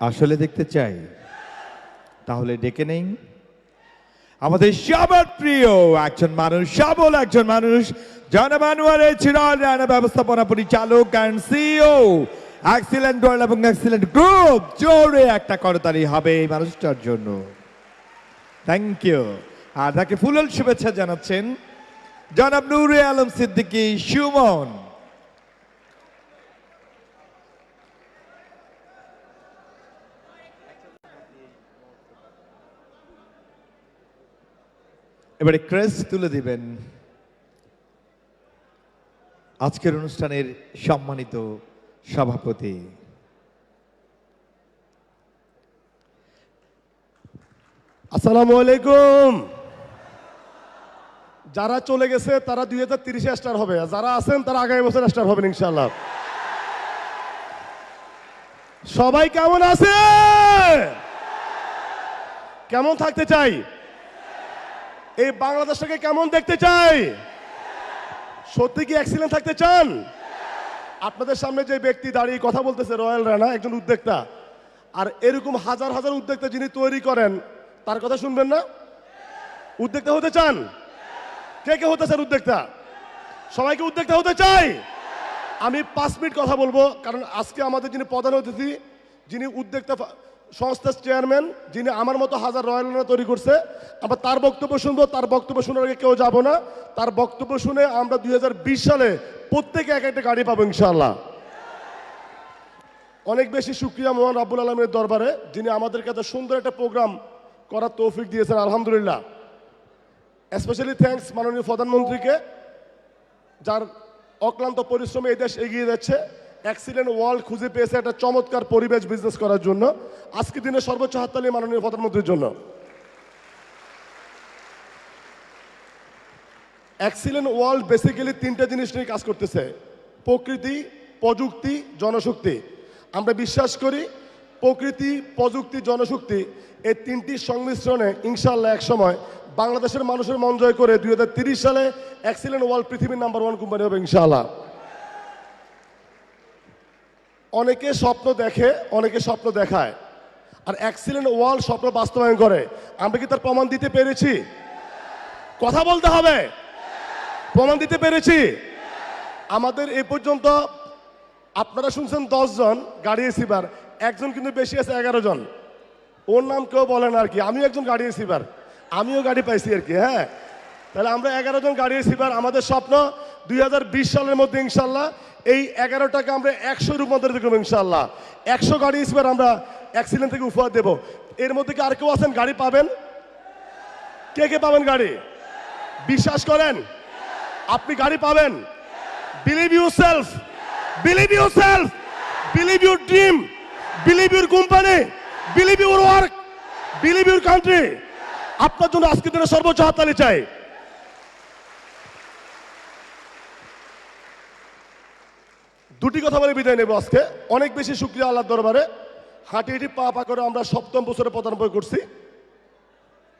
আসলে দেখতে চাই? তাহলে ডেকে নেই আমাদের সবার প্রিয় একজন মানুষ, সবল একজন মানুষ, জনমানুয়ারের চিরায়ত ব্যবস্থাপনা পরিচালক অ্যান্ড সিইও এক্সিলেন্ট ওয়ার্ল্ড এবং এক্সিলেন্ট গ্রুপ। জোরে একটা করতালি হবে এই মানুষটার জন্য। Thank you. আর তাকে ফুলেল শুভেচ্ছা জানাচ্ছেন জনাব নূরে আলম সিদ্দিকী সুমন। এবারে ক্রেস্ট তুলে দিবেন আজকের অনুষ্ঠানের সম্মানিত সভাপতি। আসসালামু আলাইকুম। যারা চলে গেছে তারা 2030-এ স্টার হবে, আর যারা আছেন তারা আগামী বছর স্টার হবেন ইনশাআল্লাহ। সবাই কেমন আছে? কেমন থাকতে চাই? এই বাংলাদেশটাকে কেমন দেখতে চাই? সত্যি কি এক্সিলেন্ট থাকতে চান? আপনাদের সামনে যে ব্যক্তি দাঁড়িয়ে কথা বলতেছে রয়্যাল রানা, একজন উদ্যোক্তা, আর এরকম হাজার হাজার উদ্যোক্তা যিনি তৈরি করেন তার কথা শুনবেন না? উদ্যোক্তা হতে চান? কে কে হতে চান উদ্যোক্তা? সবাইকে উদ্যোক্তা হতে চাই। আমি 5 মিনিট কথা বলবো, কারণ আজকে আমাদের যিনি প্রধান অতিথি, যিনি উদ্যোক্তা সংস্থার চেয়ারম্যান, যিনি আমার মতো হাজার রয়্যাল রানা তৈরি করছে, আমরা তার বক্তব্য শুনবো। তার বক্তব্য শোনার আগে কেউ যাবো না। তার বক্তব্য শুনে আমরা 2020 সালে প্রত্যেকে এক একটা গাড়ি পাবো ইনশাআল্লাহ। অনেক বেশি শুকরিয়া মহান রাব্বুল আলামিনের দরবারে, যিনি আমাদেরকে এত সুন্দর একটা প্রোগ্রাম করার তৌফিক দিয়েছেন, আলহামদুলিল্লাহ। স্পেশালি থ্যাঙ্কস মাননীয় প্রধানমন্ত্রীকে, যার অক্লান্ত পরিশ্রমে এই দেশ এগিয়ে যাচ্ছে। এক্সিলেন্ট ওয়ার্ল্ড খুঁজে পেয়েছে একটা চমৎকার পরিবেশ বিজনেস করার জন্য। আজকে দিনে সর্বোচ্চ হাততালি মাননীয় প্রধানমন্ত্রীর জন্য। এক্সিলেন্ট ওয়ার্ল্ড বেসিক্যালি 3টে জিনিস নিয়ে কাজ করতেছে: প্রকৃতি, প্রযুক্তি, জনশক্তি। আমরা বিশ্বাস করি প্রকৃতি, প্রযুক্তি, জনশক্তি এই 3টির সংমিশ্রণে ইনশাআল্লাহ এক সময় বাংলাদেশের মানুষের মন জয় করে 2030 সালে এক্সিলেন্ট ওয়ার্ল্ড পৃথিবীর নাম্বার 1 কোম্পানি হবে ইনশাআল্লাহ। অনেকে স্বপ্ন দেখে, অনেকে স্বপ্ন দেখায়, আর এক্সিলেন্ট ওয়ার্ল্ড স্বপ্ন বাস্তবায়ন করে। আমরা কি তার প্রমাণ দিতে পেরেছি? কথা বলতে হবে। প্রমাণ দিতে পেরেছি। আমাদের এ পর্যন্ত আপনারা শুনছেন 10 জন গাড়ি রিসিভার, একজন কিন্তু বেশি আছে 11 জন। ওর নাম কেউ বলেন আর কি। আমিও একজন গাড়ি রিসিভার, আমিও গাড়ি পাইছি আর কি। হ্যাঁ, তাহলে আমরা 11 জন গাড়ি রিসিভার। আমাদের স্বপ্ন 2020 সালের মধ্যে ইনশাল্লাহ এই 11টাকে আমরা 100 রূপান্তরিত করবো ইনশাল্লাহ। 100 গাড়ি রিসিভার আমরা এক্সিলেন্ট থেকে উপহার দেব। এর মধ্যে কি আর কেউ আছেন গাড়ি পাবেন? কে কে পাবেন গাড়ি? বিশ্বাস করেন আপনি গাড়ি পাবেন। Believe yourself, believe yourself, believe your dream, believe your company, believe your work, believe your country. আপনার জন্য আজকের দিনে সর্বোচ্চ হাততালি চাই। দুটি কথা বলে বিদায় নেব আজকে। অনেক বেশি শুকরিয়া আল্লাহর দরবারে। হাঁটি হাঁটি পা পা করে আমরা 7ম বছরে পদার্পণ করছি।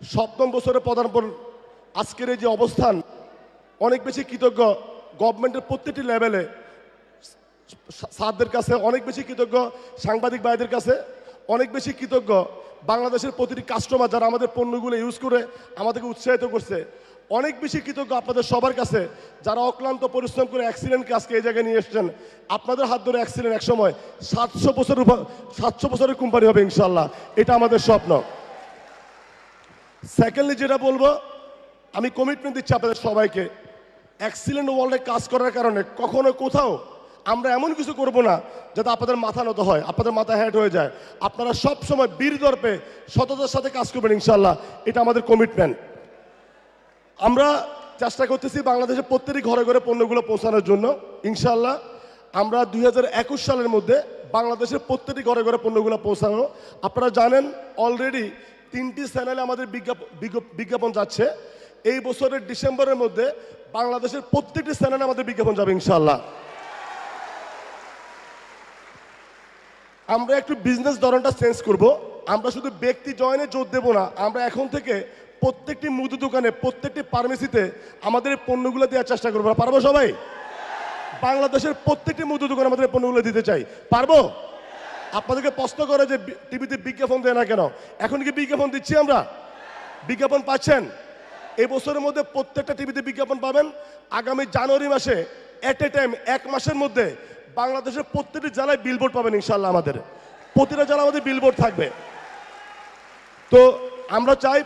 7ম বছরে পদার্পণ আজকের এই যে অবস্থান, অনেক বেশি কৃতজ্ঞ গভর্নমেন্টের প্রত্যেকটি লেভেলে স্যারদের কাছে, অনেক বেশি কৃতজ্ঞ সাংবাদিক ভাইদের কাছে, অনেক বেশি কৃতজ্ঞ বাংলাদেশের প্রতিটি কাস্টমার যারা আমাদের পণ্যগুলো ইউজ করে আমাদেরকে উৎসাহিত করছে। অনেক বেশি কৃতজ্ঞ আপনাদের সবার কাছে যারা অক্লান্ত পরিশ্রম করে এক্সিলেন্টকে আজকে এই জায়গায় নিয়ে এসেছেন। আপনাদের হাত ধরে এক্সিলেন্ট একসময় 700 বছরের কোম্পানি হবে ইনশাল্লাহ। এটা আমাদের স্বপ্ন। সেকেন্ডলি যেটা বলবো, আমি কমিটমেন্ট দিচ্ছি আপনাদের সবাইকে, এক্সিলেন্ট ওয়ার্ল্ডে কাজ করার কারণে কখনো কোথাও আমরা এমন কিছু করব না যাতে আপনাদের মাথা নত হয়, আপনাদের মাথা হ্যাট হয়ে যায়। আপনারা সব সময় বীর দর্পে সততার সাথে কাজ করবেন ইনশাল্লাহ। এটা আমাদের কমিটমেন্ট। আমরা চেষ্টা করতেছি বাংলাদেশের প্রত্যেকটি ঘরে ঘরে পণ্যগুলো পৌঁছানোর জন্য ইনশাল্লাহ। আমরা 2021 সালের মধ্যে বাংলাদেশের প্রত্যেকটি ঘরে ঘরে পণ্যগুলো পৌঁছানো। আপনারা জানেন অলরেডি 3টি চ্যানেলে আমাদের বিজ্ঞাপন যাচ্ছে। এই বছরের ডিসেম্বরের মধ্যে বাংলাদেশের প্রত্যেকটি চ্যানেলে আমাদের বিজ্ঞাপন যাবে ইনশাল্লাহ। আমরা একটু বিজনেস ধরনটা চেঞ্জ করব। আমরা শুধু ব্যক্তি জয়েনে জোর দেব না, আমরা এখন থেকে প্রত্যেকটি মুদি দোকানে, প্রত্যেকটি ফার্মেসিতে আমাদের পণ্যগুলো দেওয়ার চেষ্টা করবো। পারবো সবাই? বাংলাদেশের প্রত্যেকটি মুদি দোকানে আমাদের পণ্যগুলো দিতে চাই। পারবো? আপনাদেরকে প্রশ্ন করে যে টিভিতে বিজ্ঞাপন দেয় না কেন, এখন কি বিজ্ঞাপন দিচ্ছি আমরা? বিজ্ঞাপন পাচ্ছেন? এই বছরের মধ্যে প্রত্যেকটা টিভিতে বিজ্ঞাপন পাবেন। আগামী জানুয়ারি মাসে এট এ টাইম 1 মাসের মধ্যে বাংলাদেশের প্রত্যেকটি জেলায় বিলবোর্ড পাবেন ইনশাল্লাহ। আমাদের প্রতিটা জেলা আমাদের বিলবোর্ড থাকবে। তো আমরা চাই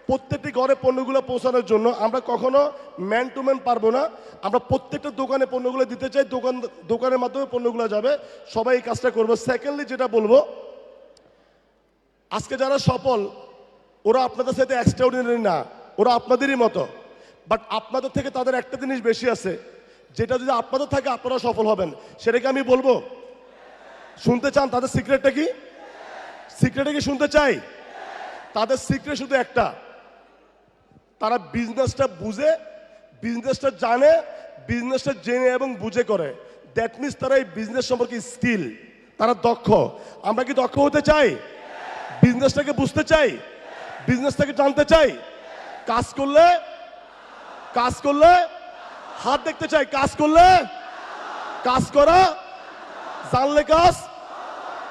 প্রত্যেকটি ঘরে পণ্যগুলো পৌঁছানোর জন্য আমরা কখনো ম্যান টু ম্যান পারবো না, আমরা প্রত্যেকটা দোকানে পণ্যগুলো দিতে চাই, দোকানের মাধ্যমে পণ্যগুলো যাবে, সবাই এই কাজটা করবো। সেকেন্ডলি যেটা বলবো, আজকে যারা সফল ওরা আপনাদের সাথে এক্সট্রাঅর্ডিনারি না, ওরা আপনাদেরই মতো, বাট আপনাদের থেকে তাদের একটা জিনিস বেশি আছে, যেটা যদি আপনাদের থাকে আপনারা সফল হবেন। সেটাকে আমি বলবো, শুনতে চান তাদের সিক্রেটটা কি? সিক্রেটটা কি শুনতে চাই? তাদের সিক্রেট শুধু একটা, তারা বিজনেসটা বুঝে, বিজনেসটা জানে, বিজনেসটা জেনে এবং বুঝে করে। দ্যাট মিনস তারা এই বিজনেস সম্পর্কে স্কিল, তারা দক্ষ। আমরা কি দক্ষ হতে চাই? বিজনেসটাকে বুঝতে চাই, বিজনেসটাকে জানতে চাই। কাজ করলে হাত দেখতে চাই, কাজ করলে কাজ করা, জানলে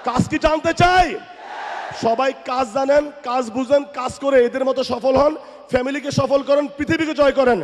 কাজ কি জানতে চাই? সবাই কাজ জানেন, কাজ বুঝেন, কাজ করে এদের মতো সফল হন, ফ্যামিলিকে সফল করেন, পৃথিবীকে জয় করেন।